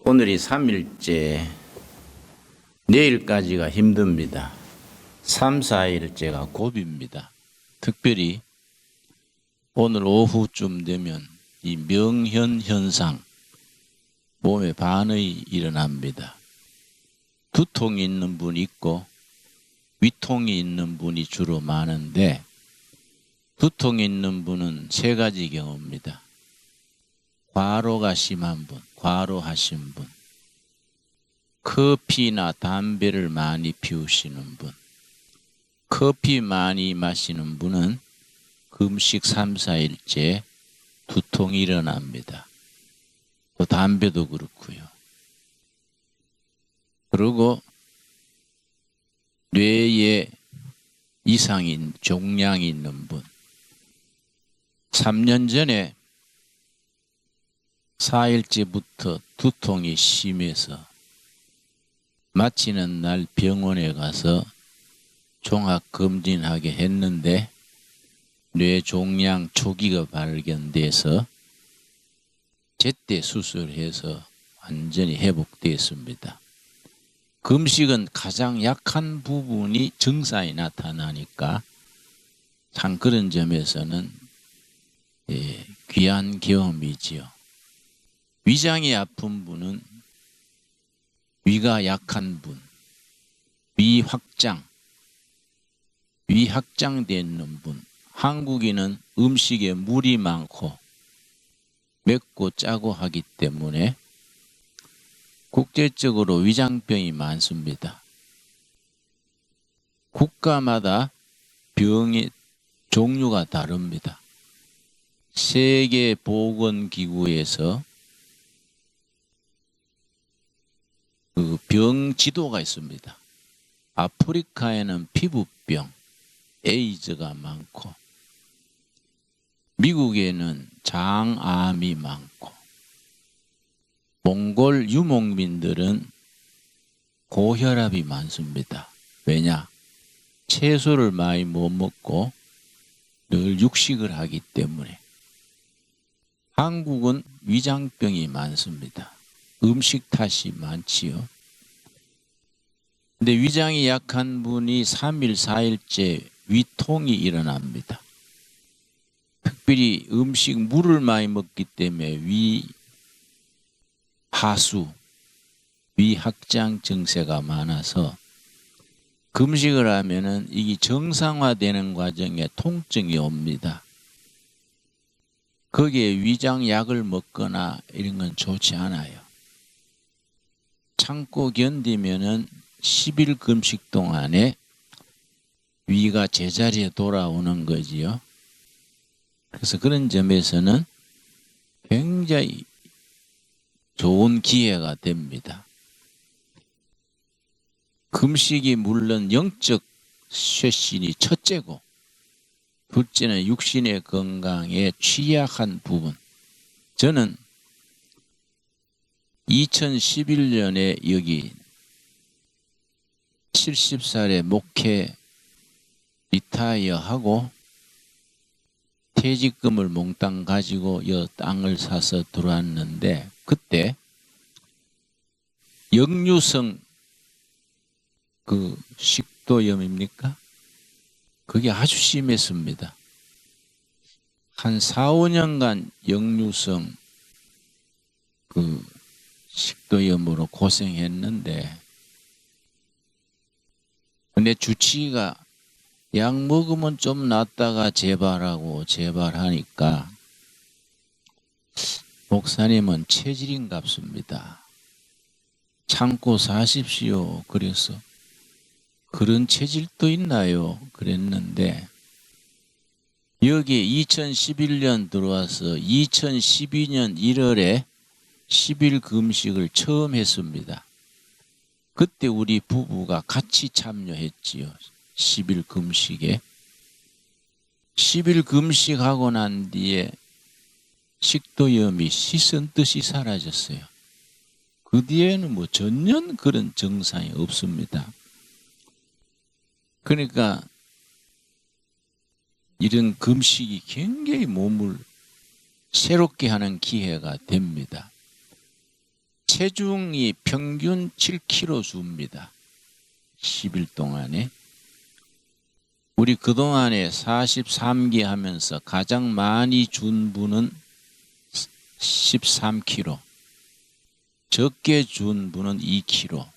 오늘이 3일째, 내일까지가 힘듭니다. 3, 4일째가 고비입니다. 특별히 오늘 오후쯤 되면 이 명현 현상, 몸에 반응이 일어납니다. 두통이 있는 분이 있고 위통이 있는 분이 주로 많은데, 두통이 있는 분은 세 가지 경우입니다. 과로가 심한 분, 과로하신 분, 커피나 담배를 많이 피우시는 분, 커피 많이 마시는 분은 금식 3, 4일째 두통이 일어납니다. 또 담배도 그렇고요. 그리고 뇌에 이상인 종양이 있는 분, 3년 전에 4일째부터 두통이 심해서 마치는 날 병원에 가서 종합검진하게 했는데 뇌 종양 초기가 발견돼서 제때 수술해서 완전히 회복됐습니다. 금식은 가장 약한 부분이 증상이 나타나니까 참 그런 점에서는 귀한 경험이지요. 위장이 아픈 분은 위가 약한 분, 위 확장되어 있는 분, 한국인은 음식에 물이 많고 맵고 짜고 하기 때문에 국제적으로 위장병이 많습니다. 국가마다 병의 종류가 다릅니다. 세계보건기구에서 그 병 지도가 있습니다. 아프리카에는 피부병, 에이즈가 많고, 미국에는 장암이 많고, 몽골 유목민들은 고혈압이 많습니다. 왜냐? 채소를 많이 못 먹고 늘 육식을 하기 때문에. 한국은 위장병이 많습니다. 음식 탓이 많지요. 근데 위장이 약한 분이 3일, 4일째 위통이 일어납니다. 특별히 음식, 물을 많이 먹기 때문에 위 하수, 위 확장 증세가 많아서 금식을 하면은 이게 정상화되는 과정에 통증이 옵니다. 거기에 위장약을 먹거나 이런 건 좋지 않아요. 참고 견디면은 10일 금식 동안에 위가 제자리에 돌아오는 거지요. 그래서 그런 점에서는 굉장히 좋은 기회가 됩니다. 금식이 물론 영적 쇄신이 첫째고, 둘째는 육신의 건강에 취약한 부분. 저는 2011년에 여기 70살에 목회 리타이어하고 퇴직금을 몽땅 가지고 이 땅을 사서 들어왔는데, 그때 역류성 그 식도염입니까? 그게 아주 심했습니다. 한 4, 5년간 역류성 그 식도염으로 고생했는데, 근데 주치의가 약 먹으면 좀 낫다가 재발하고 재발하니까 목사님은 체질인갑습니다. 참고 사십시오. 그래서 그런 체질도 있나요? 그랬는데, 여기 2011년 들어와서 2012년 1월에 10일 금식을 처음 했습니다. 그때 우리 부부가 같이 참여했지요. 10일 금식에. 10일 금식하고 난 뒤에 식도염이 씻은 듯이 사라졌어요. 그 뒤에는 뭐 전혀 그런 증상이 없습니다. 그러니까 이런 금식이 굉장히 몸을 새롭게 하는 기회가 됩니다. 체중이 평균 7kg 줍니다. 10일 동안에. 우리 그동안에 43기 하면서 가장 많이 준 분은 13kg, 적게 준 분은 2kg,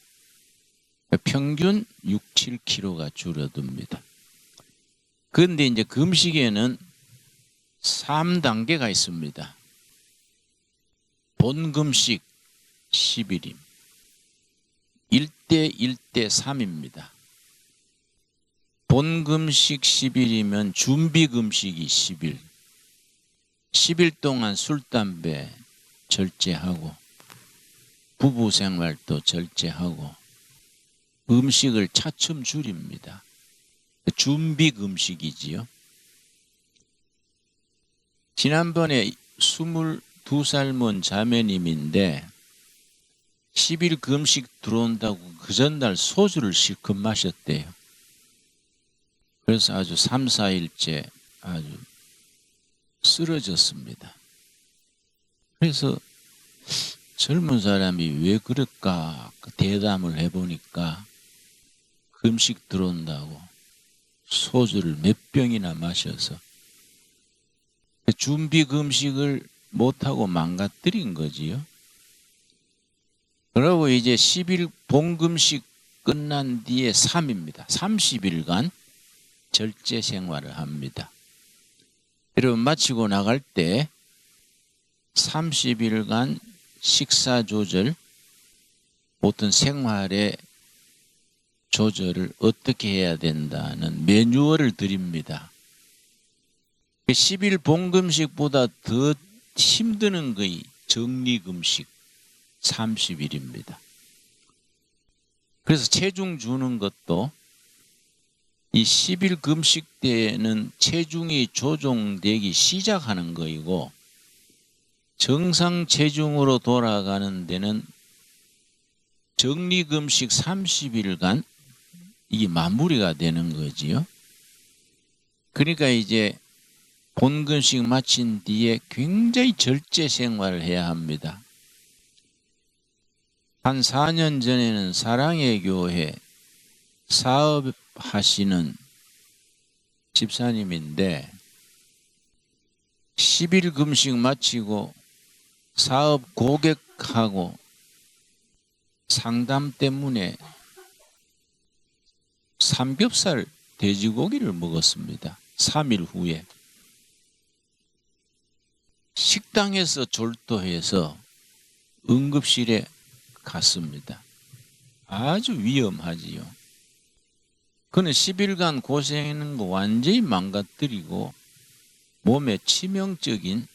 평균 6, 7kg가 줄어듭니다. 그런데 이제 금식에는 3단계가 있습니다. 본금식 10일임. 1대 1대 3입니다. 본금식 10일이면 준비금식이 10일. 10일 동안 술, 담배 절제하고 부부생활도 절제하고 음식을 차츰 줄입니다. 준비금식이지요. 지난번에 22살 몬 자매님인데 10일 금식 들어온다고 그 전날 소주를 실컷 마셨대요. 그래서 아주 3, 4일째 아주 쓰러졌습니다. 그래서 젊은 사람이 왜 그럴까 대담을 해보니까 금식 들어온다고 소주를 몇 병이나 마셔서 준비 금식을 못하고 망가뜨린 거지요. 그리고 이제 10일 본금식 끝난 뒤에 3입니다. 30일간 절제 생활을 합니다. 여러분 마치고 나갈 때 30일간 식사 조절, 어떤 생활의 조절을 어떻게 해야 된다는 매뉴얼을 드립니다. 10일 본금식보다 더 힘드는 거이 정리금식 30일입니다. 그래서 체중 주는 것도 이 10일 금식 때는 체중이 조정되기 시작하는 거이고 정상 체중으로 돌아가는 데는 정리금식 30일간 이게 마무리가 되는 거지요. 그러니까 이제 본금식 마친 뒤에 굉장히 절제 생활을 해야 합니다. 한 4년 전에는 사랑의 교회 사업하시는 집사님인데 10일 금식 마치고 사업 고객하고 상담 때문에 삼겹살 돼지고기를 먹었습니다. 3일 후에 식당에서 졸도해서 응급실에 갔습니다. 아주 위험하지요. 그는 10일간 고생하는 거 완전히 망가뜨리고 몸에 치명적인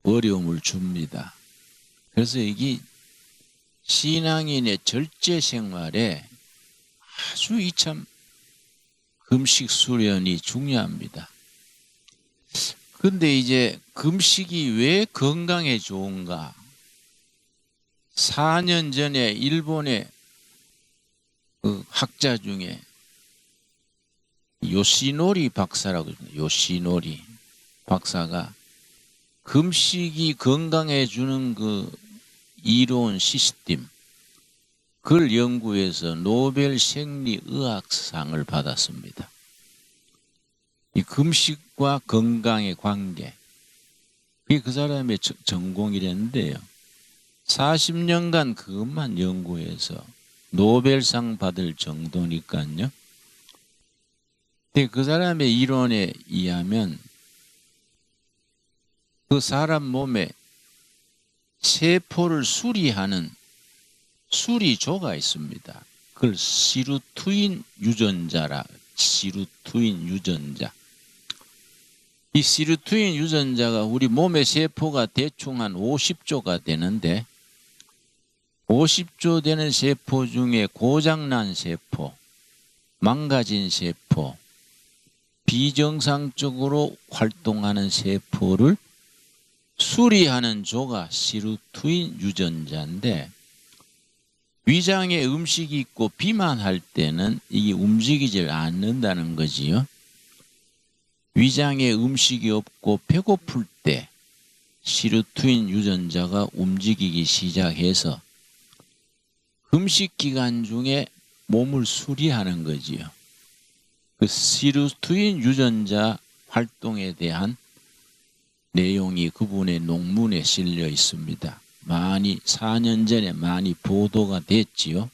어려움을 줍니다. 그래서 이게 신앙인의 절제 생활에 아주 이참 금식 수련이 중요합니다. 근데 이제 금식이 왜 건강에 좋은가? 4년 전에 일본의 그 학자 중에 요시노리 박사라고 있습니다. 요시노리 박사가 금식이 건강해 주는 그 이론 시스템 그걸 연구해서 노벨 생리의학상을 받았습니다. 이 금식과 건강의 관계 그게 그 사람의 전공이랬는데요. 40년간 그것만 연구해서 노벨상 받을 정도니까요. 근데 그 사람의 이론에 의하면 그 사람 몸에 세포를 수리하는 수리조가 있습니다. 그걸 시루투인 유전자라 시루투인 유전자. 이 시루투인 유전자가 우리 몸의 세포가 대충 한 50조가 되는데 50조 되는 세포 중에 고장난 세포, 망가진 세포, 비정상적으로 활동하는 세포를 수리하는 조가 시루투인 유전자인데 위장에 음식이 있고 비만할 때는 이게 움직이질 않는다는 거지요. 위장에 음식이 없고 배고플 때 시루투인 유전자가 움직이기 시작해서 금식 기간 중에 몸을 수리하는 거지요. 그 시루투인 유전자 활동에 대한 내용이 그분의 논문에 실려 있습니다. 4년 전에 많이 보도가 됐지요.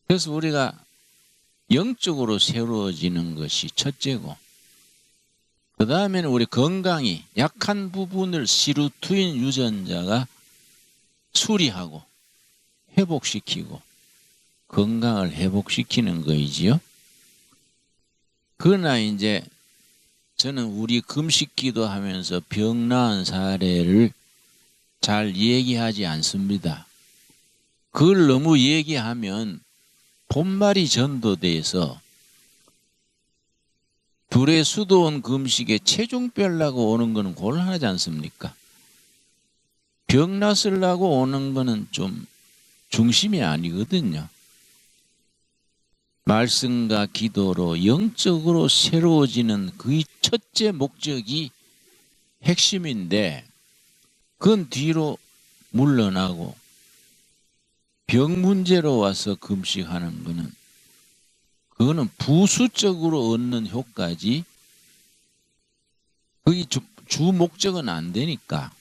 그래서 우리가 영적으로 새로워지는 것이 첫째고, 그 다음에는 우리 건강이 약한 부분을 시루투인 유전자가 수리하고 회복시키고 건강을 회복시키는 거이지요. 그러나 이제 저는 우리 금식 기도하면서 병 나은 사례를 잘 얘기하지 않습니다. 그걸 너무 얘기하면 본말이 전도돼서 둘의 수도원 금식에 체중별라고 오는 거는 곤란하지 않습니까? 병 났으려고 오는 거는 좀 중심이 아니거든요. 말씀과 기도로 영적으로 새로워지는 그 첫째 목적이 핵심인데, 그건 뒤로 물러나고 병 문제로 와서 금식하는 거는 그거는 부수적으로 얻는 효과지 그게 주 목적은 안 되니까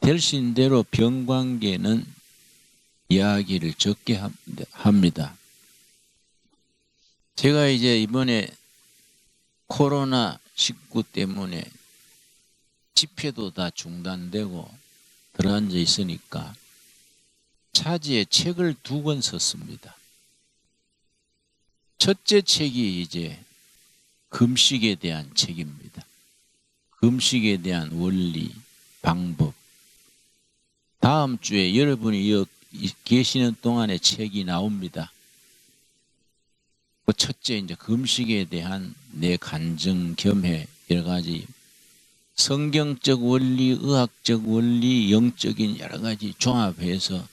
될신대로 병 관계는 이야기를 적게 합니다. 제가 이제 이번에 코로나19 때문에 집회도 다 중단되고 들어앉아 있으니까 차지에 책을 2권 썼습니다. 첫째 책이 이제 금식에 대한 책입니다. 금식에 대한 원리, 방법. 다음 주에 여러분이 여기 계시는 동안에 책이 나옵니다. 그 첫째 이제 금식에 대한 내 간증 겸해 여러 가지 성경적 원리, 의학적 원리, 영적인 여러 가지 종합해서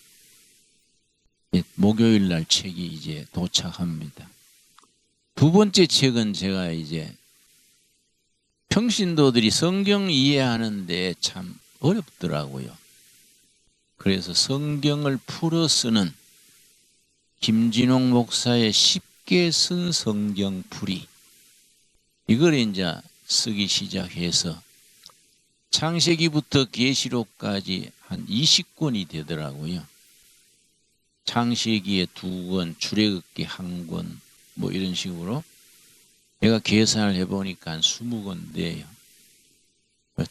목요일 날 책이 이제 도착합니다. 두 번째 책은 제가 이제 평신도들이 성경 이해하는데 참 어렵더라고요. 그래서 성경을 풀어 쓰는 김진홍 목사의 쉽게 쓴 성경 풀이, 이걸 이제 쓰기 시작해서 창세기부터 계시록까지 한 20권이 되더라고요. 창세기에 2권, 출애굽기 1권, 뭐 이런 식으로 내가 계산을 해보니까 한 20권 돼요.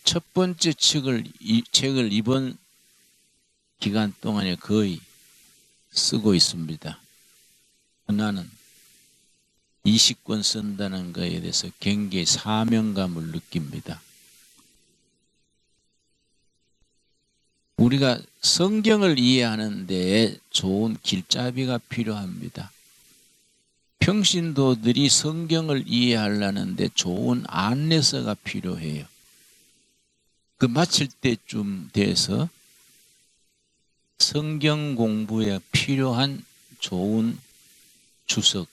첫 번째 책을 이번 기간 동안에 거의 쓰고 있습니다. 나는 20권 쓴다는 것에 대해서 굉장히 사명감을 느낍니다. 우리가 성경을 이해하는 데에 좋은 길잡이가 필요합니다. 평신도들이 성경을 이해하려는데 좋은 안내서가 필요해요. 그 마칠 때쯤 돼서 성경 공부에 필요한 좋은 주석,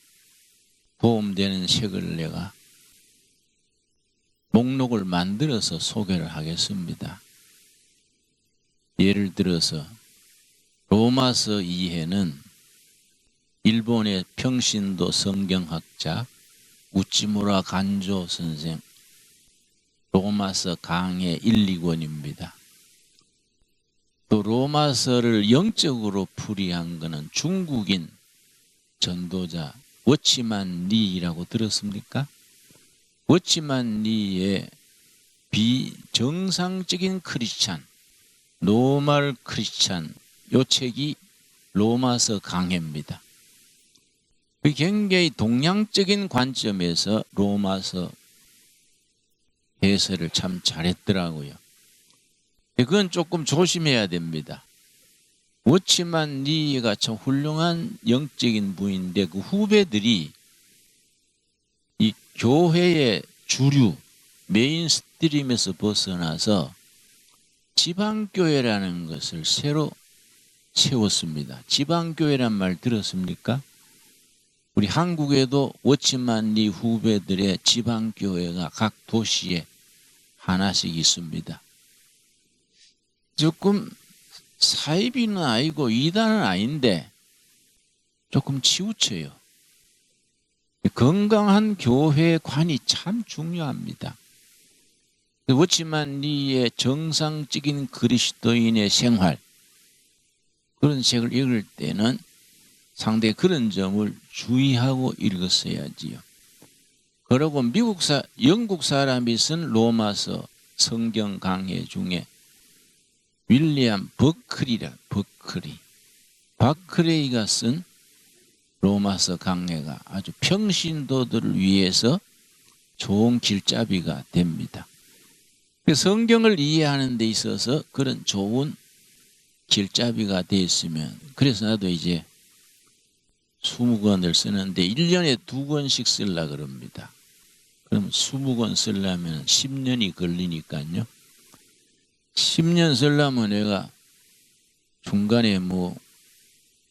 도움되는 책을 내가 목록을 만들어서 소개를 하겠습니다. 예를 들어서 로마서 2회는 일본의 평신도 성경학자 우치무라 간조 선생 로마서 강해 1, 2권입니다. 또 로마서를 영적으로 풀이한 것은 중국인 전도자 워치만 리라고 들었습니까? 워치만 리의 비정상적인 크리스찬, 노멀 크리스찬, 요 책이 로마서 강해입니다. 굉장히 동양적인 관점에서 로마서 해설을 참 잘했더라고요. 그건 조금 조심해야 됩니다. 워치만 리가 참 훌륭한 영적인 분인데 그 후배들이 이 교회의 주류 메인스트림에서 벗어나서 지방교회라는 것을 새로 채웠습니다. 지방교회란 말 들었습니까? 우리 한국에도 워치만 리 후배들의 지방교회가 각 도시에 하나씩 있습니다. 조금 사이비는 아니고 이단은 아닌데 조금 치우쳐요. 건강한 교회관이 참 중요합니다. 그렇지만 이의 정상적인 그리스도인의 생활, 그런 책을 읽을 때는 상당히 그런 점을 주의하고 읽었어야지요. 그리고 영국 사람이 쓴 로마서 성경 강해 중에 윌리엄 버클레이가 쓴 로마서 강해가 아주 평신도들을 위해서 좋은 길잡이가 됩니다. 성경을 이해하는 데 있어서 그런 좋은 길잡이가 되었으면, 그래서 나도 이제 20권을 쓰는데 1년에 2권씩 쓰려고 그럽니다. 그럼 20권 쓰려면 10년이 걸리니까요. 10년 쓰려면 내가 중간에 뭐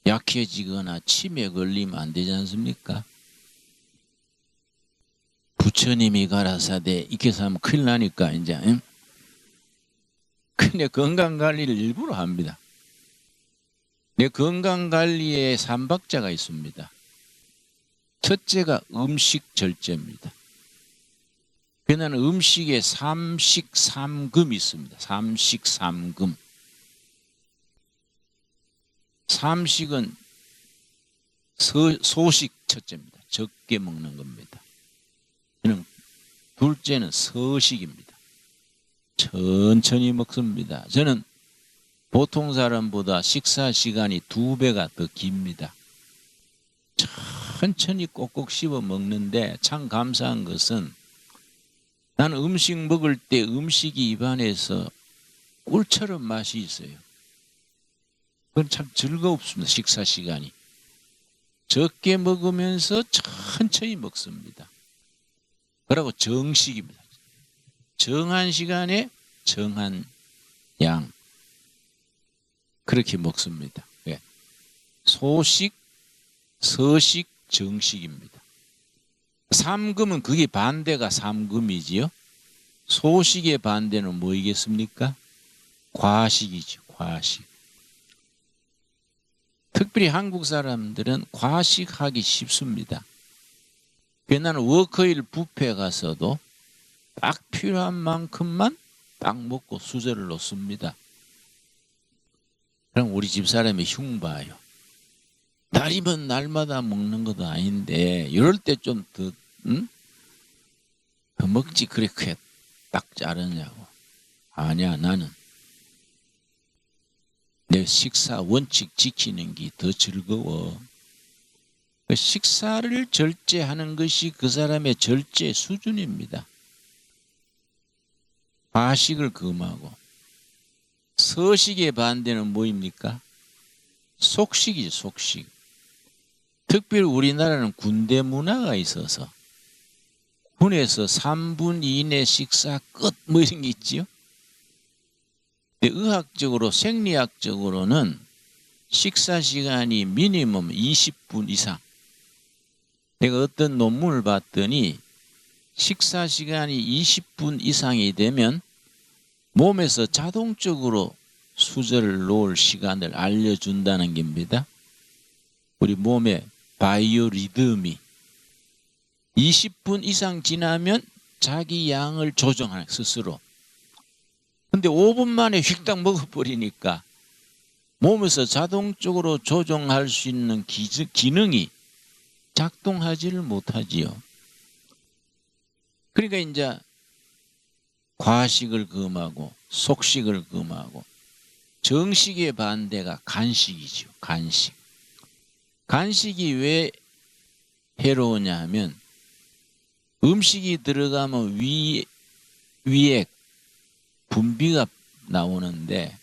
약해지거나 치매 걸리면 안 되지 않습니까? 부처님이 가라사대 이렇게 하면 큰일 나니까 이제. 근데 건강관리를 일부러 합니다. 내 건강관리에 3박자가 있습니다. 첫째가 음식 절제입니다. 나는 음식에 삼식삼금이 있습니다. 삼식삼금. 삼식은 소식 첫째입니다. 적게 먹는 겁니다. 둘째는 서식입니다. 천천히 먹습니다. 저는 보통 사람보다 식사 시간이 2배가 더 깁니다. 천천히 꼭꼭 씹어 먹는데 참 감사한 것은 나는 음식 먹을 때 음식이 입안에서 꿀처럼 맛이 있어요. 그건 참 즐겁습니다. 식사 시간이. 적게 먹으면서 천천히 먹습니다. 그리고 정식입니다. 정한 시간에 정한 양. 그렇게 먹습니다. 네. 소식, 서식, 정식입니다. 삼금은 그게 반대가 삼금이지요. 소식의 반대는 뭐이겠습니까? 과식이죠. 과식. 특별히 한국 사람들은 과식하기 쉽습니다. 나는 워커힐 뷔페 가서도 딱 필요한 만큼만 딱 먹고 수저를 놓습니다. 그럼 우리 집 사람이 흉봐요. 날이면 날마다 먹는 것도 아닌데 이럴 때 좀 더 먹지 그렇게 딱 자르냐고. 아니야, 나는 내 식사 원칙 지키는 게 더 즐거워. 식사를 절제하는 것이 그 사람의 절제 수준입니다. 과식을 금하고. 서식의 반대는 뭐입니까? 속식이죠. 속식. 특별히 우리나라는 군대 문화가 있어서 군에서 3분 이내 식사 끝 뭐 이런 게 있지요. 의학적으로 생리학적으로는 식사 시간이 미니멈 20분 이상. 내가 어떤 논문을 봤더니 식사 시간이 20분 이상이 되면 몸에서 자동적으로 수저를 놓을 시간을 알려준다는 겁니다. 우리 몸의 바이오 리듬이 20분 이상 지나면 자기 양을 조정하는 스스로. 근데 5분 만에 휙딱 먹어버리니까 몸에서 자동적으로 조정할 수 있는 기능이 작동하지를 못하지요. 그러니까 이제 과식을 금하고 속식을 금하고 정식의 반대가 간식이죠. 간식. 간식이 왜 해로우냐 하면 음식이 들어가면 위에 분비가 나오는데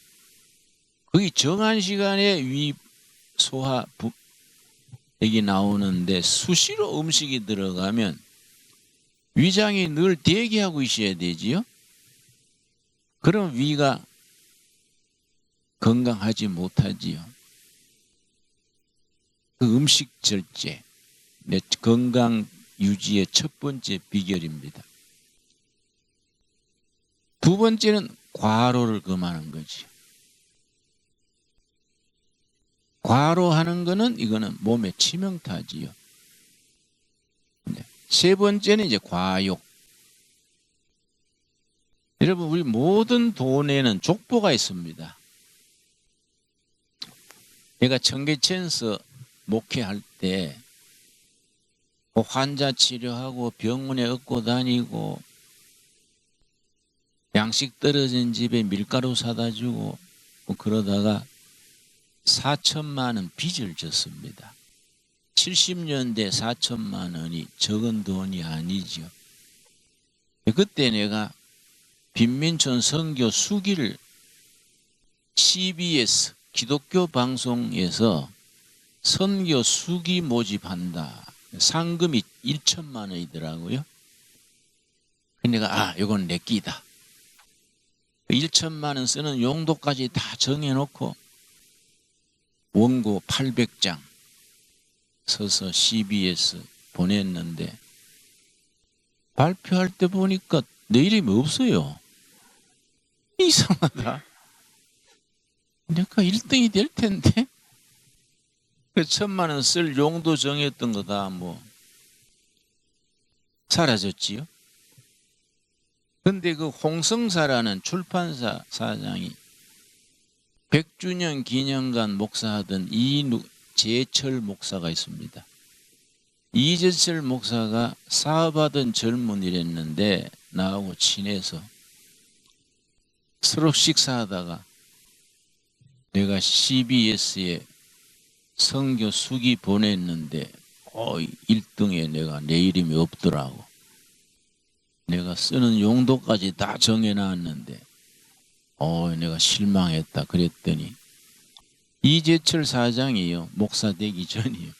거기 정한 시간에 소화 여기 나오는데 수시로 음식이 들어가면 위장이 늘 대기하고 있어야 되지요. 그럼 위가 건강하지 못하지요. 그 음식 절제, 내 건강 유지의 첫 번째 비결입니다. 두 번째는 과로를 금하는 거지. 과로하는 거는 이거는 몸에 치명타지요. 네. 세 번째는 이제 과욕. 여러분, 우리 모든 돈에는 족보가 있습니다. 내가 청계천에서 목회할 때 환자 치료하고 병원에 업고 다니고 양식 떨어진 집에 밀가루 사다 주고 그러다가 4천만 원 빚을 졌습니다. 70년대 4천만 원이 적은 돈이 아니죠. 그때 내가 빈민촌 선교 수기를 CBS 기독교 방송에서 선교 수기 모집한다. 상금이 1천만 원이더라고요. 내가 이건 내 끼다. 1천만 원 쓰는 용도까지 다 정해놓고 원고 800장 써서 CBS 보냈는데 발표할 때 보니까 내 이름이 없어요. 이상하다. 내가 1등이 될 텐데 그 1,000만 원 쓸 용도 정했던 거 다 사라졌지요. 근데 그 홍성사라는 출판사 사장이 100주년 기념관 목사하던 이재철 목사가 있습니다. 이재철 목사가 사업하던 젊은이랬는데 나하고 친해서 서로 식사하다가 내가 CBS에 선교 수기 보냈는데 1등에 내가 내 이름이 없더라고. 내가 쓰는 용도까지 다 정해놨는데 내가 실망했다 그랬더니 이재철 사장이요, 목사 되기 전이요,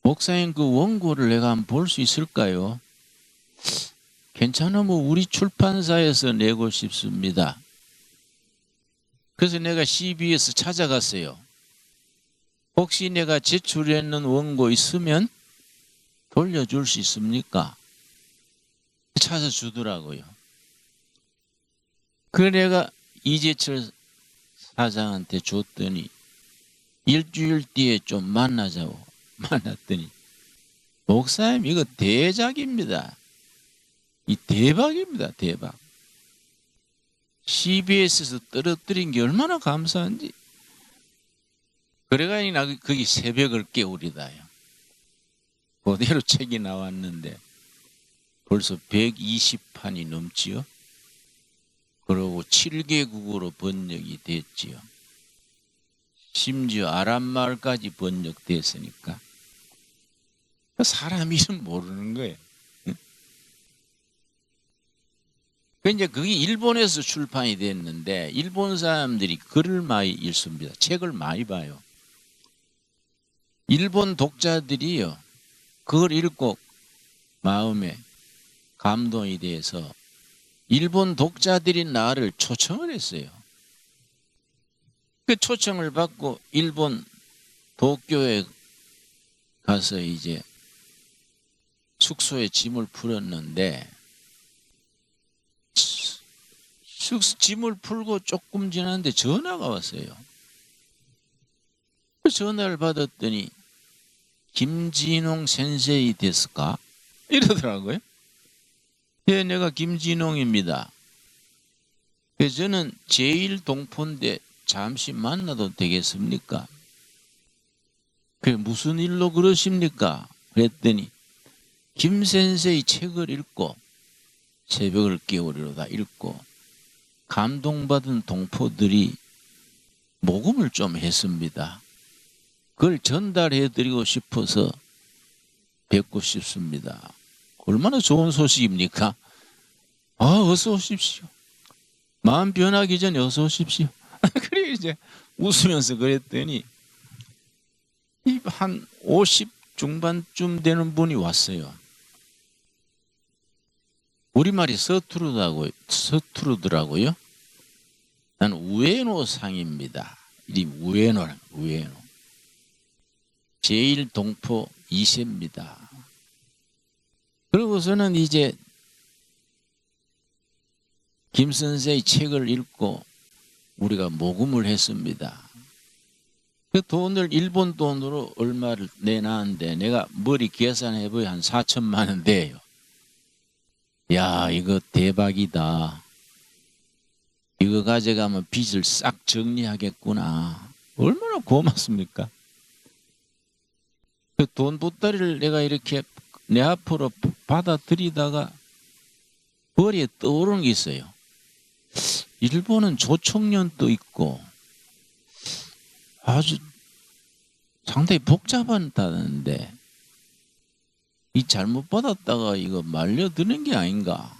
목사님 그 원고를 내가 한번 볼 수 있을까요? 괜찮으면 우리 출판사에서 내고 싶습니다. 그래서 내가 CBS 찾아갔어요. 혹시 내가 제출했는 원고 있으면 돌려줄 수 있습니까? 찾아주더라고요. 그래 내가 이재철 사장한테 줬더니 일주일 뒤에 좀 만나자고 만났더니 목사님 이거 대작입니다. 이 대박입니다. 대박. CBS에서 떨어뜨린 게 얼마나 감사한지. 그래가지고 나 거기 새벽을 깨우리다요. 그대로 책이 나왔는데 벌써 120판이 넘지요. 그리고 7개국어로 번역이 됐지요. 심지어 아랍말까지 번역됐으니까 사람 이름 모르는 거예요. 이제 그게 일본에서 출판이 됐는데 일본 사람들이 글을 많이 읽습니다. 책을 많이 봐요. 일본 독자들이요, 그걸 읽고 마음에 감동이 돼서 일본 독자들이 나를 초청을 했어요. 그 초청을 받고 일본 도쿄에 가서 이제 숙소에 짐을 풀었는데 짐을 풀고 조금 지났는데 전화가 왔어요. 그 전화를 받았더니 김진홍 센세이 데스까? 이러더라고요. 예, 내가 김진홍입니다. 그래서 저는 제1동포인데 잠시 만나도 되겠습니까? 그래 무슨 일로 그러십니까? 그랬더니 김 센세이 책을 읽고 새벽을 깨우리로다 읽고 감동받은 동포들이 모금을 좀 했습니다. 그걸 전달해드리고 싶어서 뵙고 싶습니다. 얼마나 좋은 소식입니까? 어서 오십시오. 마음 변하기 전에 어서 오십시오. 그래 이제 웃으면서 그랬더니 한 50 중반쯤 되는 분이 왔어요. 우리말이 서투르더라고요. 나는 우에노 상입니다. 이름 우에노. 제1동포 2세입니다. 그러고서는 이제 김 선생의 책을 읽고 우리가 모금을 했습니다. 그 돈을 일본 돈으로 얼마를 내놨는데 내가 머리 계산해보야 한 4천만 원 돼요. 야, 이거 대박이다. 이거 가져가면 빚을 싹 정리하겠구나. 얼마나 고맙습니까? 그 돈 보따리를 내가 이렇게 내 앞으로 받아들이다가 머리에 떠오르는 게 있어요. 일본은 조총련도 있고 아주 상당히 복잡하다는데 이 잘못 받았다가 이거 말려드는 게 아닌가.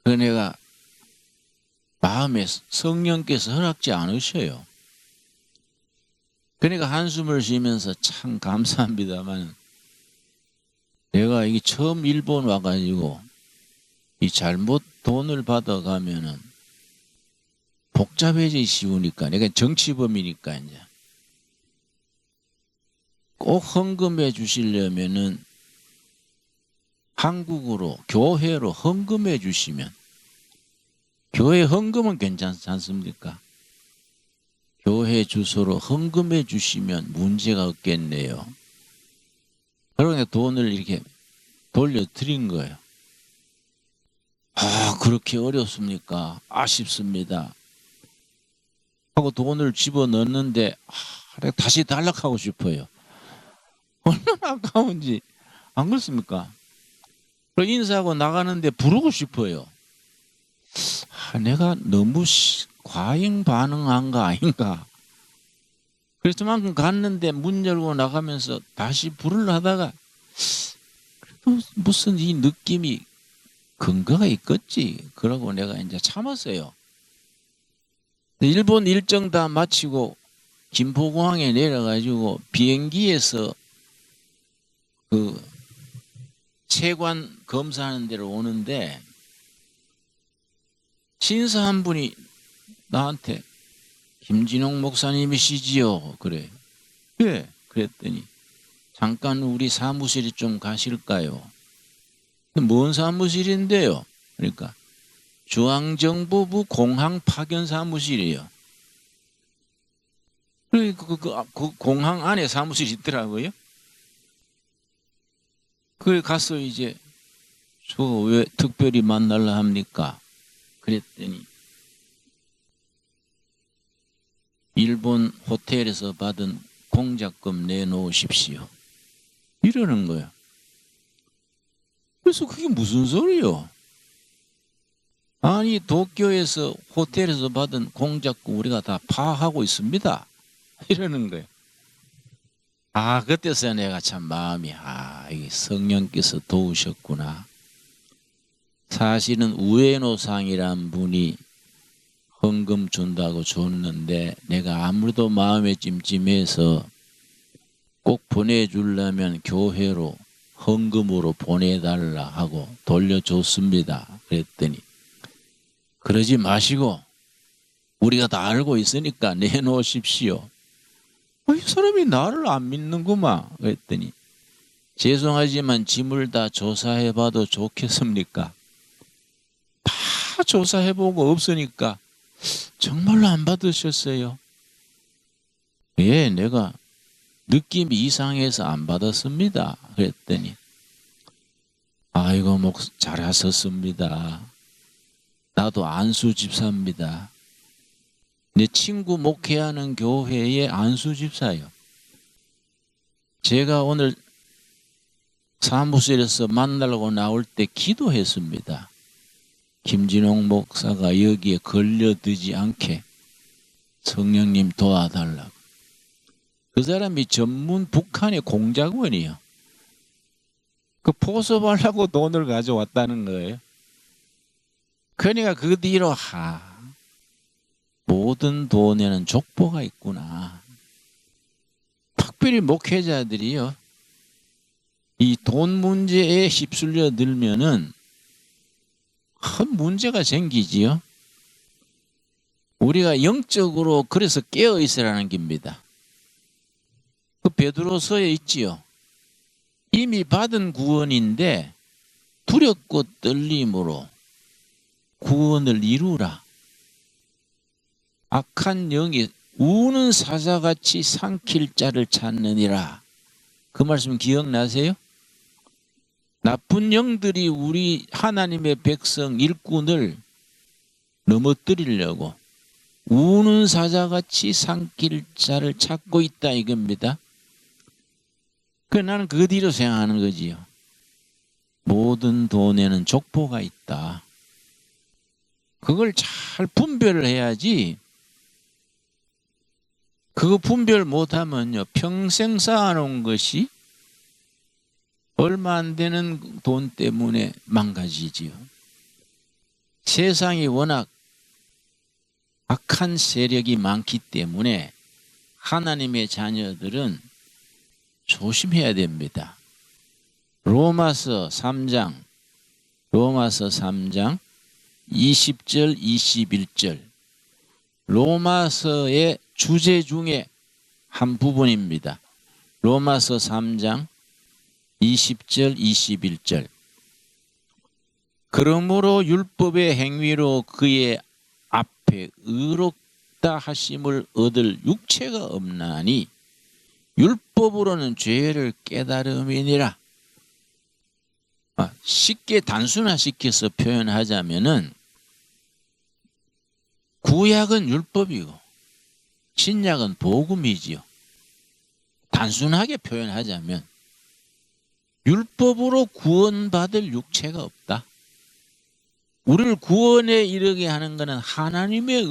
그 내가 마음에 성령께서 허락지 않으셔요. 그러니까 한숨을 쉬면서 참 감사합니다만 내가 이게 처음 일본 와가지고 이 잘못 돈을 받아가면은 복잡해지기 쉬우니까 내가 정치범이니까 이제 꼭 헌금해 주시려면은 한국으로 교회로 헌금해 주시면 교회 헌금은 괜찮지 않습니까? 교회 주소로 헌금해 주시면 문제가 없겠네요. 그러니까 돈을 이렇게 돌려드린 거예요. 아, 그렇게 어렵습니까? 아쉽습니다. 하고 돈을 집어넣는데 다시 달락하고 싶어요. 얼마나 아까운지 안 그렇습니까? 그리고 인사하고 나가는데 부르고 싶어요. 내가 너무 과잉 반응한 거 아닌가. 그래서 그만큼 갔는데 문 열고 나가면서 다시 부르려 하다가 그래도 무슨 이 느낌이 근거가 있겠지. 그러고 내가 이제 참았어요. 일본 일정 다 마치고 김포공항에 내려가지고 비행기에서 그 세관 검사하는 데로 오는데 신사 한 분이 나한테 김진홍 목사님이시지요? 그래. 예. 그랬더니 잠깐 우리 사무실에 좀 가실까요? 뭔 사무실인데요? 그러니까 중앙정보부 공항 파견 사무실이에요. 그 공항 안에 사무실이 있더라고요. 그걸 가서 이제 저 왜 특별히 만나려 합니까? 그랬더니 일본 호텔에서 받은 공작금 내놓으십시오. 이러는 거예요. 그래서 그게 무슨 소리요? 아니 도쿄에서 호텔에서 받은 공작금 우리가 다 파악하고 있습니다. 이러는 거예요. 아, 그때서 내가 참 마음이 이게 성령께서 도우셨구나. 사실은 우에노상이란 분이 헌금 준다고 줬는데 내가 아무래도 마음에 찜찜해서 꼭 보내주려면 교회로 헌금으로 보내달라 하고 돌려줬습니다. 그랬더니 그러지 마시고 우리가 다 알고 있으니까 내놓으십시오. 이 사람이 나를 안 믿는구만. 그랬더니 죄송하지만 짐을 다 조사해봐도 좋겠습니까? 다 조사해보고 없으니까 정말로 안 받으셨어요? 예, 내가 느낌이 이상해서 안 받았습니다. 그랬더니 아이고 잘하셨습니다. 나도 안수 집사입니다. 내 친구 목회하는 교회의 안수 집사요. 제가 오늘 사무실에서 만나려고 나올 때 기도했습니다. 김진홍 목사가 여기에 걸려들지 않게 성령님 도와달라고. 그 사람이 전문 북한의 공작원이요. 그 포섭하려고 돈을 가져왔다는 거예요. 그러니까 그 뒤로 모든 돈에는 족보가 있구나. 특별히 목회자들이요. 이 돈 문제에 휩쓸려 들면은 큰 문제가 생기지요. 우리가 영적으로 그래서 깨어 있으라는 겁니다. 그 베드로서에 있지요. 이미 받은 구원인데 두렵고 떨림으로 구원을 이루라. 악한 영이 우는 사자같이 삼킬 자를 찾느니라. 그 말씀 기억나세요? 나쁜 영들이 우리 하나님의 백성 일꾼을 넘어뜨리려고 우는 사자같이 삼킬 자를 찾고 있다 이겁니다. 나는 그 뒤로 생각하는 거지요. 모든 돈에는 족보가 있다. 그걸 잘 분별을 해야지. 그거 분별 못하면요, 평생 쌓아놓은 것이 얼마 안 되는 돈 때문에 망가지지요. 세상이 워낙 악한 세력이 많기 때문에 하나님의 자녀들은 조심해야 됩니다. 로마서 3장 20절 21절 로마서의 주제 중에 한 부분입니다. 로마서 3장 20절 21절 그러므로 율법의 행위로 그의 앞에 의롭다 하심을 얻을 육체가 없나니 율법으로는 죄를 깨달음이니라. 쉽게 단순화시켜서 표현하자면은 구약은 율법이고 신약은 복음이지요. 단순하게 표현하자면 율법으로 구원받을 육체가 없다. 우리를 구원에 이르게 하는 것은 하나님의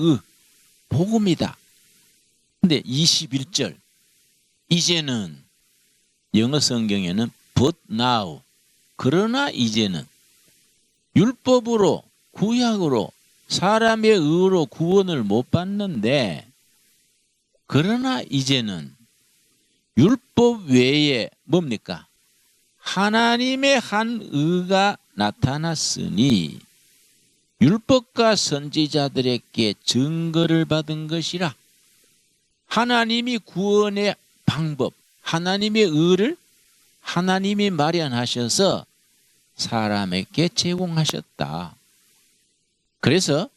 복음이다. 근데 21절 이제는 영어 성경에는 but now 그러나 이제는 율법으로 구약으로 사람의 의로 구원을 못 받는데 그러나 이제는 율법 외에 뭡니까? 하나님의 한 의가 나타났으니 율법과 선지자들에게 증거를 받은 것이라. 하나님이 구원의 방법, 하나님의 의를 하나님이 마련하셔서 사람에게 제공하셨다. 그래서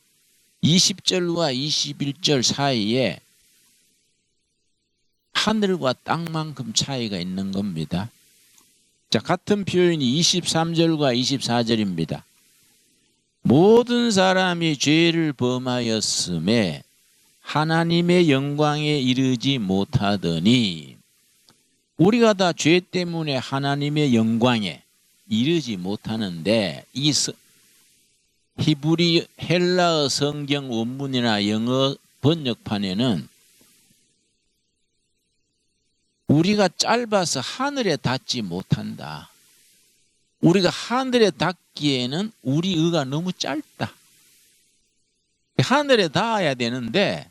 20절과 21절 사이에 하늘과 땅만큼 차이가 있는 겁니다. 자, 같은 표현이 23절과 24절입니다. 모든 사람이 죄를 범하였음에 하나님의 영광에 이르지 못하더니 우리가 다 죄 때문에 하나님의 영광에 이르지 못하는데 이 히브리 헬라어 성경 원문이나 영어 번역판에는 우리가 짧아서 하늘에 닿지 못한다. 우리가 하늘에 닿기에는 우리 의가 너무 짧다. 하늘에 닿아야 되는데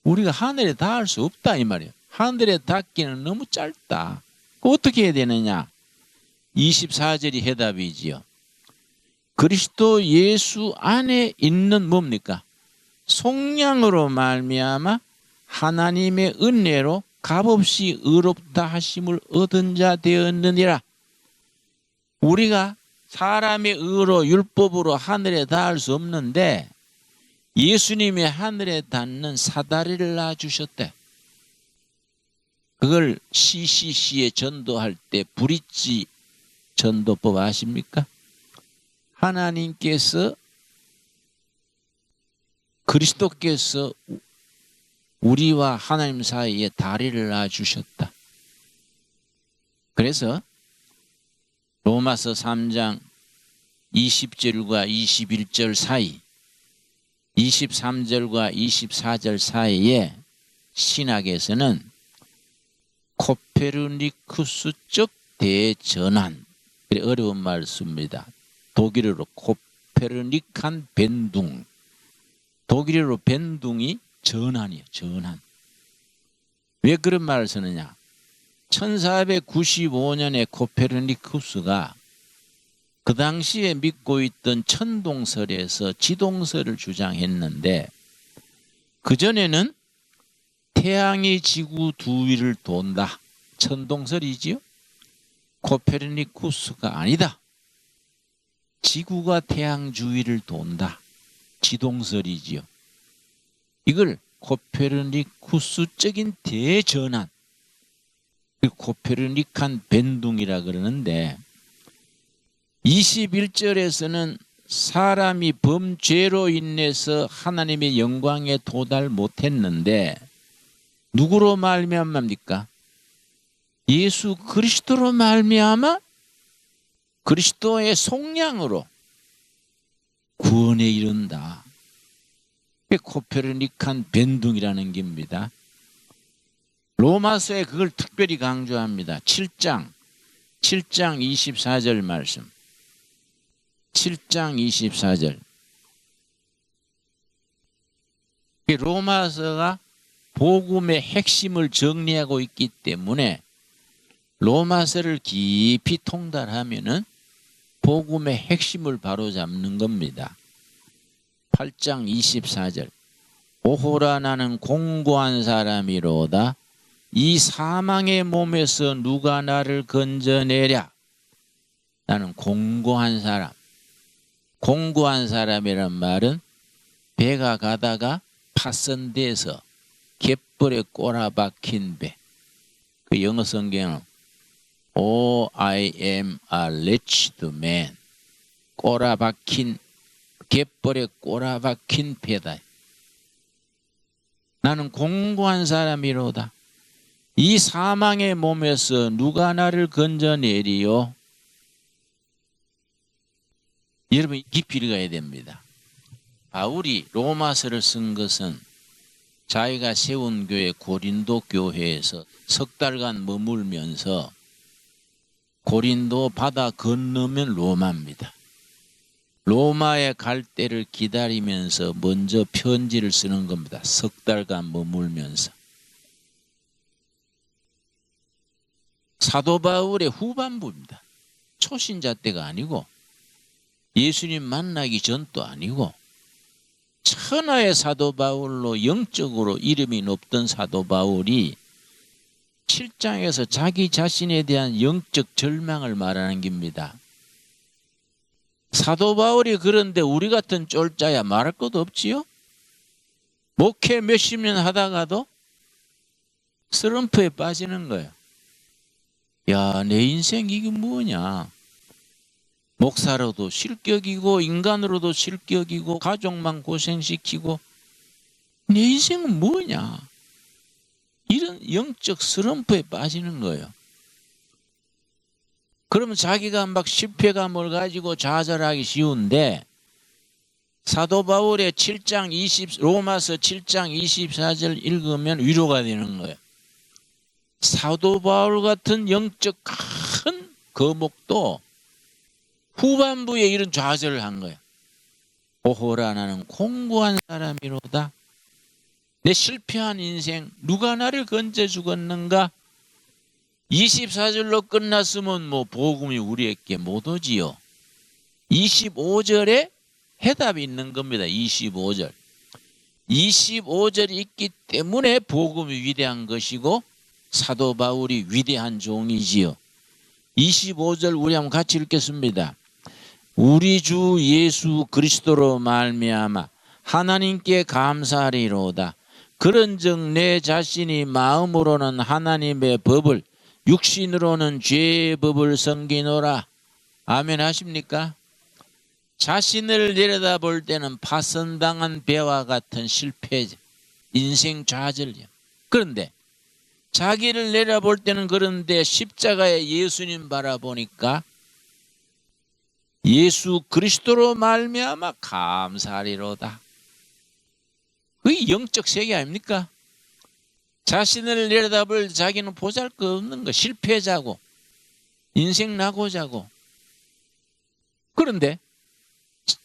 우리가 하늘에 닿을 수 없다 이 말이에요. 하늘에 닿기는 너무 짧다. 어떻게 해야 되느냐? 24절이 해답이지요. 그리스도 예수 안에 있는 뭡니까? 속량으로 말미암아 하나님의 은혜로 값없이 의롭다 하심을 얻은 자 되었느니라. 우리가 사람의 의로 율법으로 하늘에 닿을 수 없는데 예수님이 하늘에 닿는 사다리를 놔주셨대. 그걸 CCC에 전도할 때 브릿지 전도법 아십니까? 하나님께서 그리스도께서 우리와 하나님 사이에 다리를 놔주셨다. 그래서 로마서 3장 20절과 21절 사이 23절과 24절 사이에 신학에서는 코페르니쿠스적 대전환, 어려운 말 씁니다. 독일어로 코페르니칸 벤둥, 독일어로 벤둥이 전환이에요. 전환. 왜 그런 말을 쓰느냐? 1495년에 코페르니쿠스가 그 당시에 믿고 있던 천동설에서 지동설을 주장했는데 그전에는 태양이 지구 두 위를 돈다. 천동설이지요. 코페르니쿠스가 아니다. 지구가 태양 주위를 돈다. 지동설이지요. 이걸 코페르니쿠스적인 대전환, 코페르니칸 변둥이라 그러는데 21절에서는 사람이 범죄로 인해서 하나님의 영광에 도달 못했는데 누구로 말미암아입니까? 예수 그리스도로 말미암아 그리스도의 속량으로 구원에 이른다. 그게 코페르니칸 변둥이라는 겁니다. 로마서에 그걸 특별히 강조합니다. 7장 24절 말씀. 7장 24절. 로마서가 복음의 핵심을 정리하고 있기 때문에 로마서를 깊이 통달하면은 복음의 핵심을 바로잡는 겁니다. 8장 24절. 오호라 나는 공고한 사람이로다. 이 사망의 몸에서 누가 나를 건져내랴. 나는 공고한 사람. 공고한 사람이란 말은 배가 가다가 파선돼서 갯벌에 꼬라박힌 배. 그 영어 성경은 Oh, I am a wretched man. 꼬라박힌, 갯벌에 꼬라박힌 배다. 나는 공고한 사람이로다. 이 사망의 몸에서 누가 나를 건져내리요? 여러분 깊이 읽어야 됩니다. 바울이 로마서를 쓴 것은 자기가 세운 교회 고린도 교회에서 석 달간 머물면서 고린도 바다 건너면 로마입니다. 로마에 갈 때를 기다리면서 먼저 편지를 쓰는 겁니다. 석 달간 머물면서. 사도 바울의 후반부입니다. 초신자 때가 아니고 예수님 만나기 전도 아니고 천하의 사도 바울로 영적으로 이름이 높던 사도 바울이 7장에서 자기 자신에 대한 영적 절망을 말하는 겁니다. 사도 바울이 그런데 우리 같은 쫄자야 말할 것도 없지요? 목회 몇십 년 하다가도 슬럼프에 빠지는 거예요. 야, 내 인생 이게 뭐냐? 목사로도 실격이고 인간으로도 실격이고 가족만 고생시키고 내 인생은 뭐냐? 이런 영적 슬럼프에 빠지는 거예요. 그러면 자기가 막 실패감을 가지고 좌절하기 쉬운데 사도 바울의 로마서 7장 24절 읽으면 위로가 되는 거예요. 사도 바울 같은 영적 큰 거목도 후반부에 이런 좌절을 한 거예요. 오호라 나는 공고한 사람이로다. 내 실패한 인생 누가 나를 건져 주겠는가? 24절로 끝났으면 뭐 복음이 우리에게 못 오지요. 25절에 해답이 있는 겁니다. 25절. 25절이 있기 때문에 복음이 위대한 것이고 사도 바울이 위대한 종이지요. 25절 우리 한번 같이 읽겠습니다. 우리 주 예수 그리스도로 말미암아 하나님께 감사하리로다. 그런즉 내 자신이 마음으로는 하나님의 법을 육신으로는 죄의 법을 섬기노라. 아멘 하십니까? 자신을 내려다볼 때는 파선당한 배와 같은 실패죠. 인생 좌절이요. 그런데 자기를 내려볼 때는 그런데 십자가에 예수님 바라보니까 예수 그리스도로 말미암아 감사하리로다. 그게 영적 세계 아닙니까? 자신을 내려다볼 자기는 보잘것없는 거, 실패자고 인생 낙오자고. 그런데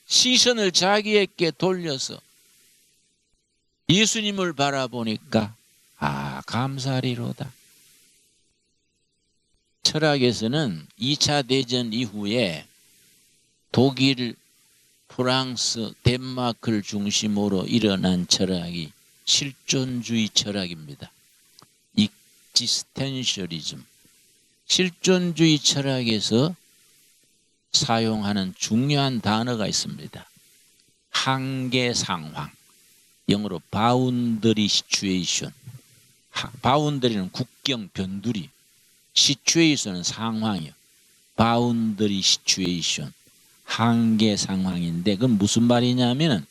시선을 자기에게 돌려서 예수님을 바라보니까 감사하리로다. 철학에서는 2차 대전 이후에 독일, 프랑스, 덴마크를 중심으로 일어난 철학이 실존주의 철학입니다. 익지스텐셜리즘. 실존주의 철학에서 사용하는 중요한 단어가 있습니다. 한계상황. 영어로 바운더리 시츄에이션. 바운더리는 국경 변두리, 시츄에이션은 상황이요. 바운더리 시츄에이션, 한계 상황인데 그건 무슨 말이냐면은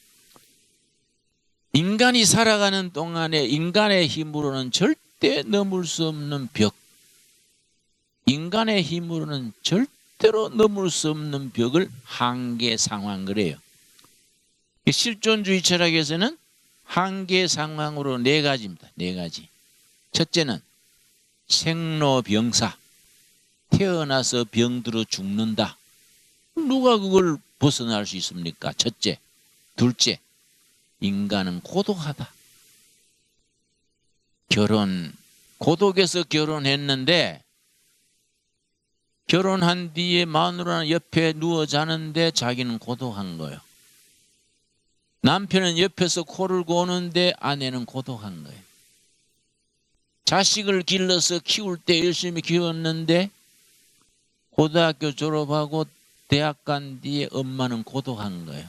인간이 살아가는 동안에 인간의 힘으로는 절대 넘을 수 없는 벽, 인간의 힘으로는 절대로 넘을 수 없는 벽을 한계 상황 그래요. 실존주의 철학에서는 한계 상황으로 네 가지입니다. 네 가지. 첫째는 생로병사, 태어나서 병들어 죽는다. 누가 그걸 벗어날 수 있습니까? 첫째. 둘째, 인간은 고독하다. 고독해서 결혼했는데 결혼한 뒤에 마누라는 옆에 누워 자는데 자기는 고독한 거예요. 남편은 옆에서 코를 고는데 아내는 고독한 거예요. 자식을 길러서 키울 때 열심히 키웠는데 고등학교 졸업하고 대학 간 뒤에 엄마는 고독한 거예요.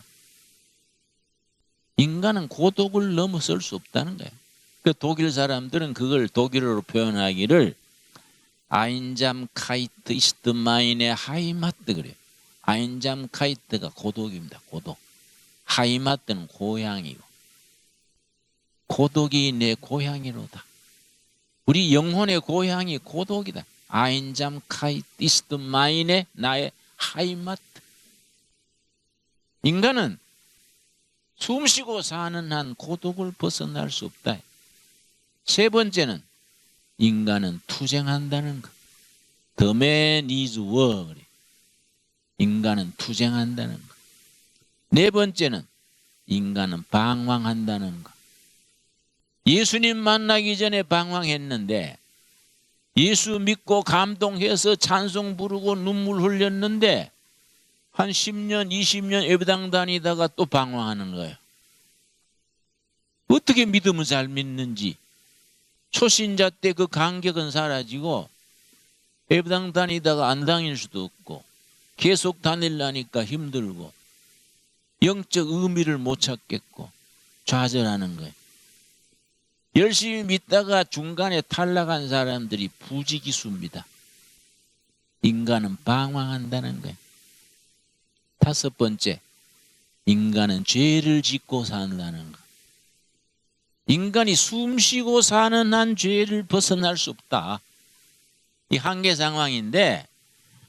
인간은 고독을 넘어설 수 없다는 거예요. 그 독일 사람들은 그걸 독일어로 표현하기를 아인잠카이트 이스트 마인의 하이마트 그래요. 아인잠카이트가 고독입니다. 고독. 하이마트는 고향이고 고독이 내 고향이로다. 우리 영혼의 고향이 고독이다. 아인잠카이트 이스트 마인의 나의 하이마트. 인간은 숨쉬고 사는 한 고독을 벗어날 수 없다. 세 번째는 인간은 투쟁한다는 것. The man is war. 인간은 투쟁한다는 것. 네 번째는 인간은 방황한다는 것. 예수님 만나기 전에 방황했는데 예수 믿고 감동해서 찬송 부르고 눈물 흘렸는데 한 10년, 20년 예배당 다니다가 또 방황하는 거예요. 어떻게 믿음을 잘 믿는지. 초신자 때 그 간격은 사라지고 예배당 다니다가 안 다닐 수도 없고 계속 다니려니까 힘들고 영적 의미를 못 찾겠고 좌절하는 거예요. 열심히 믿다가 중간에 탈락한 사람들이 부지기수입니다. 인간은 방황한다는 거예요. 다섯 번째, 인간은 죄를 짓고 산다는 것. 인간이 숨쉬고 사는 한 죄를 벗어날 수 없다. 이 한계 상황인데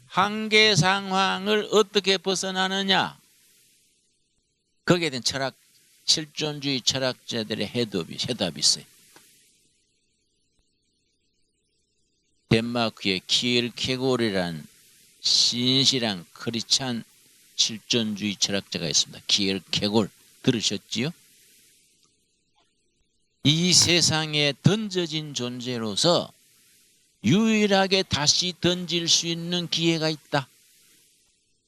한계 상황을 어떻게 벗어나느냐? 거기에 대한 실존주의 철학자들의 해답이 있어요. 덴마크의 키엘케고르라는 신실한 크리스찬 실존주의 철학자가 있습니다. 키엘케고르 들으셨지요? 이 세상에 던져진 존재로서 유일하게 다시 던질 수 있는 기회가 있다.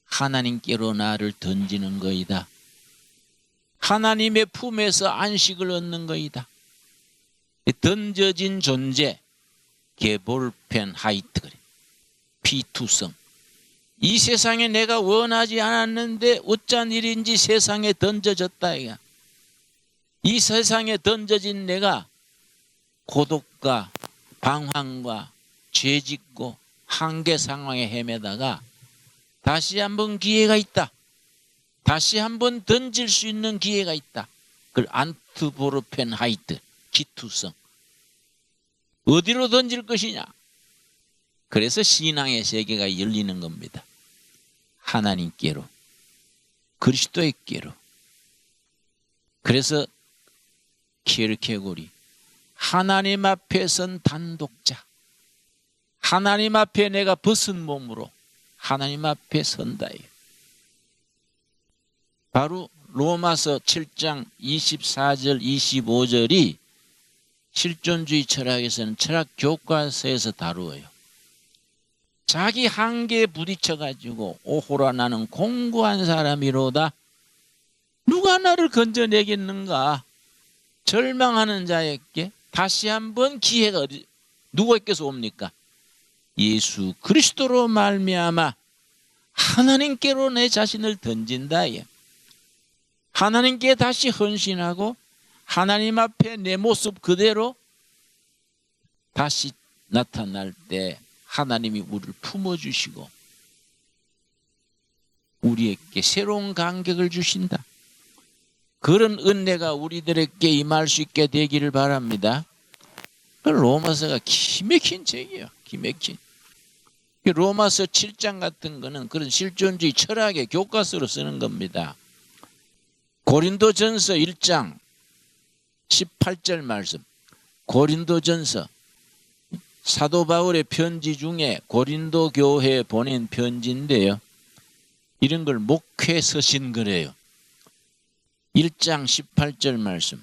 하나님께로 나를 던지는 거이다. 하나님의 품에서 안식을 얻는 거이다. 던져진 존재, 게볼펜 하이트 그래. 피투성. 이 세상에 내가 원하지 않았는데 어쩐 일인지 세상에 던져졌다. 이 세상에 던져진 내가 고독과 방황과 죄짓고 한계 상황에 헤매다가 다시 한번 기회가 있다. 다시 한번 던질 수 있는 기회가 있다. 그걸 안트보르펜 하이트, 기투성. 어디로 던질 것이냐? 그래서 신앙의 세계가 열리는 겁니다. 하나님께로, 그리스도의께로. 그래서 키르케고리 하나님 앞에 선 단독자, 하나님 앞에 내가 벗은 몸으로 하나님 앞에 선다예요. 바로 로마서 7장 24절 25절이 실존주의 철학에서는 철학 교과서에서 다루어요. 자기 한계에 부딪혀가지고 오호라 나는 공고한 사람이로다. 누가 나를 건져내겠는가? 절망하는 자에게 다시 한번 기회가 누구에게서 옵니까? 예수 그리스도로 말미암아 하나님께로 내 자신을 던진다. 하나님께 다시 헌신하고 하나님 앞에 내 모습 그대로 다시 나타날 때 하나님이 우리를 품어주시고 우리에게 새로운 간격을 주신다. 그런 은혜가 우리들에게 임할 수 있게 되기를 바랍니다. 로마서가 기맥힌 책이에요. 기맥힌. 로마서 7장 같은 거는 그런 실존주의 철학의 교과서로 쓰는 겁니다. 고린도전서 1장 18절 말씀. 고린도전서 사도 바울의 편지 중에 고린도 교회에 보낸 편지인데요. 이런 걸 목회 서신거래요. 1장 18절 말씀.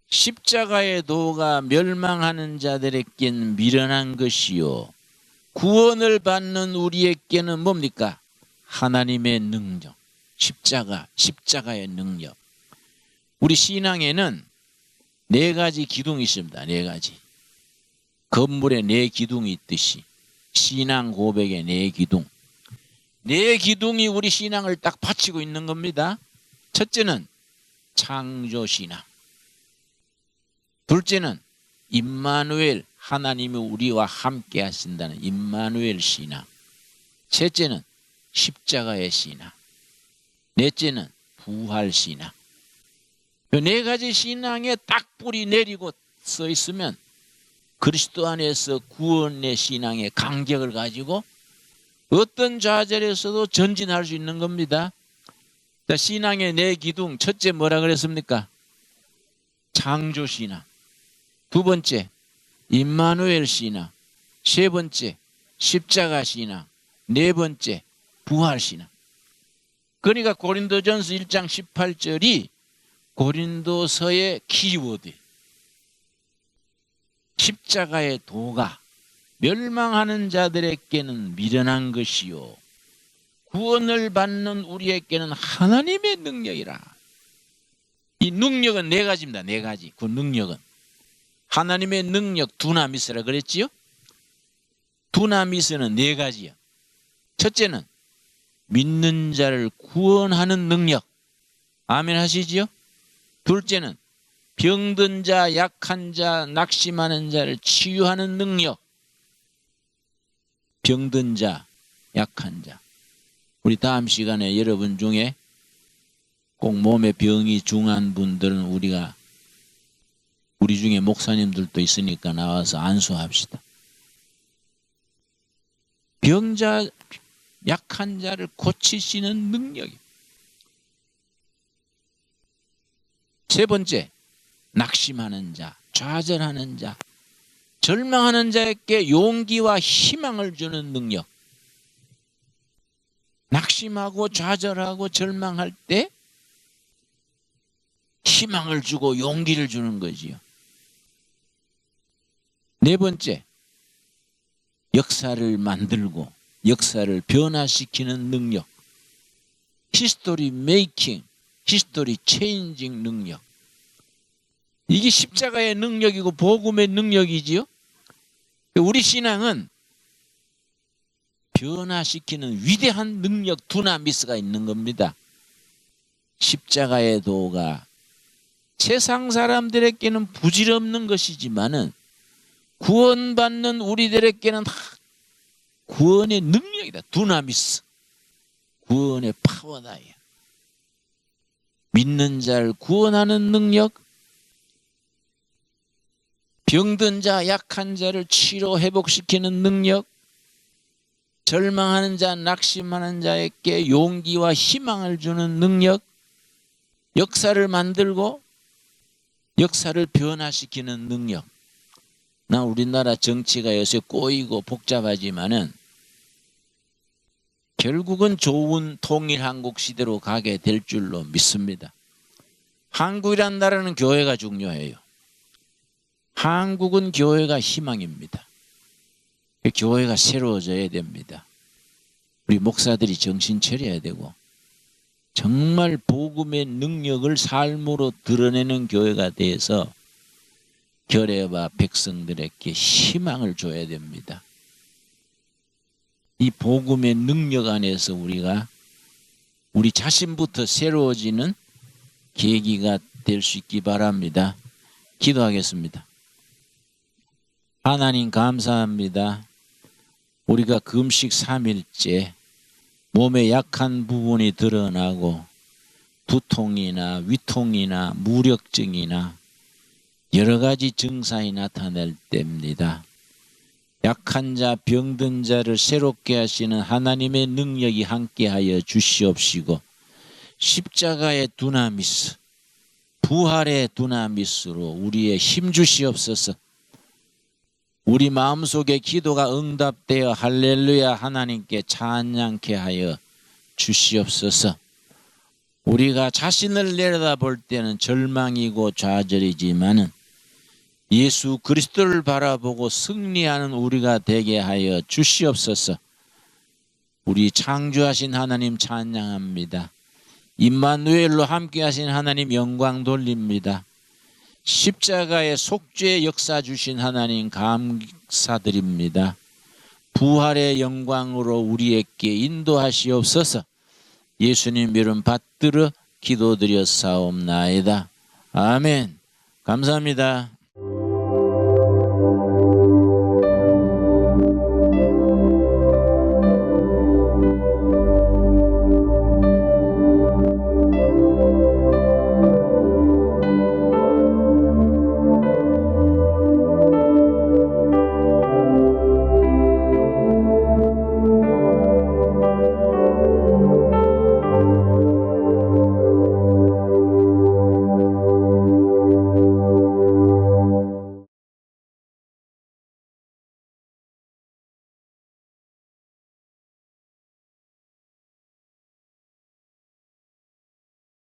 십자가의 도가 멸망하는 자들에게는 미련한 것이요 구원을 받는 우리에게는 뭡니까? 하나님의 능력. 십자가의 능력. 우리 신앙에는 4가지 기둥이 있습니다. 4가지. 건물에 4기둥이 있듯이 신앙 고백에 4기둥. 4기둥이 우리 신앙을 딱 받치고 있는 겁니다. 첫째는 창조신앙. 둘째는 임마누엘, 하나님이 우리와 함께 하신다는 임마누엘 신앙. 셋째는 십자가의 신앙. 넷째는 부활 신앙. 이 4가지 신앙에 딱 뿌리 내리고 서 있으면 그리스도 안에서 구원의 신앙의 간격을 가지고 어떤 좌절에서도 전진할 수 있는 겁니다. 자, 신앙의 4기둥, 첫째 뭐라 그랬습니까? 창조신앙. 두 번째 임마누엘 신앙. 세 번째 십자가 신앙. 네 번째 부활 신앙. 그러니까 고린도전서 1장 18절이 고린도서의 키워드. 십자가의 도가 멸망하는 자들에게는 미련한 것이요 구원을 받는 우리에게는 하나님의 능력이라. 이 능력은 4가지입니다. 4가지. 그 능력은 하나님의 능력 두나미스라 그랬지요. 두나미스는 4가지야. 첫째는 믿는 자를 구원하는 능력. 아멘 하시지요. 둘째는 병든 자, 약한 자, 낙심하는 자를 치유하는 능력. 병든 자, 약한 자. 우리 다음 시간에 여러분 중에 꼭 몸에 병이 중한 분들은 우리 중에 목사님들도 있으니까 나와서 안수합시다. 병자, 약한 자를 고치시는 능력이. 세 번째, 낙심하는 자, 좌절하는 자, 절망하는 자에게 용기와 희망을 주는 능력. 낙심하고 좌절하고 절망할 때 희망을 주고 용기를 주는 거지요. 네 번째, 역사를 만들고 역사를 변화시키는 능력. 히스토리 메이킹, 히스토리 체인징 능력. 이게 십자가의 능력이고 복음의 능력이지요. 우리 신앙은 변화시키는 위대한 능력 두나미스가 있는 겁니다. 십자가의 도가 세상 사람들에게는 부질없는 것이지만은 구원받는 우리들에게는 구원의 능력이다. 두나미스. 구원의 파워다. 믿는 자를 구원하는 능력, 병든 자, 약한 자를 치료 회복시키는 능력, 절망하는 자, 낙심하는 자에게 용기와 희망을 주는 능력, 역사를 만들고 역사를 변화시키는 능력. 나 우리나라 정치가 요새 꼬이고 복잡하지만은 결국은 좋은 통일한국 시대로 가게 될 줄로 믿습니다. 한국이란 나라는 교회가 중요해요. 한국은 교회가 희망입니다. 교회가 새로워져야 됩니다. 우리 목사들이 정신 차려야 되고 정말 복음의 능력을 삶으로 드러내는 교회가 돼서 결례와 백성들에게 희망을 줘야 됩니다. 이 복음의 능력 안에서 우리 자신부터 새로워지는 계기가 될 수 있기 바랍니다. 기도하겠습니다. 하나님 감사합니다. 우리가 금식 3일째 몸에 약한 부분이 드러나고 두통이나 위통이나 무력증이나 여러 가지 증상이 나타날 때입니다. 약한 자, 병든 자를 새롭게 하시는 하나님의 능력이 함께하여 주시옵시고 십자가의 두나미스, 부활의 두나미스로 우리의 힘 주시옵소서. 우리 마음속의 기도가 응답되어 할렐루야 하나님께 찬양케 하여 주시옵소서. 우리가 자신을 내려다볼 때는 절망이고 좌절이지만은 예수 그리스도를 바라보고 승리하는 우리가 되게 하여 주시옵소서. 우리 창조하신 하나님 찬양합니다. 임마누엘로 함께하신 하나님 영광 돌립니다. 십자가의 속죄의 역사 주신 하나님 감사드립니다. 부활의 영광으로 우리에게 인도하시옵소서. 예수님 이름 받들어 기도드렸사옵나이다. 아멘. 감사합니다.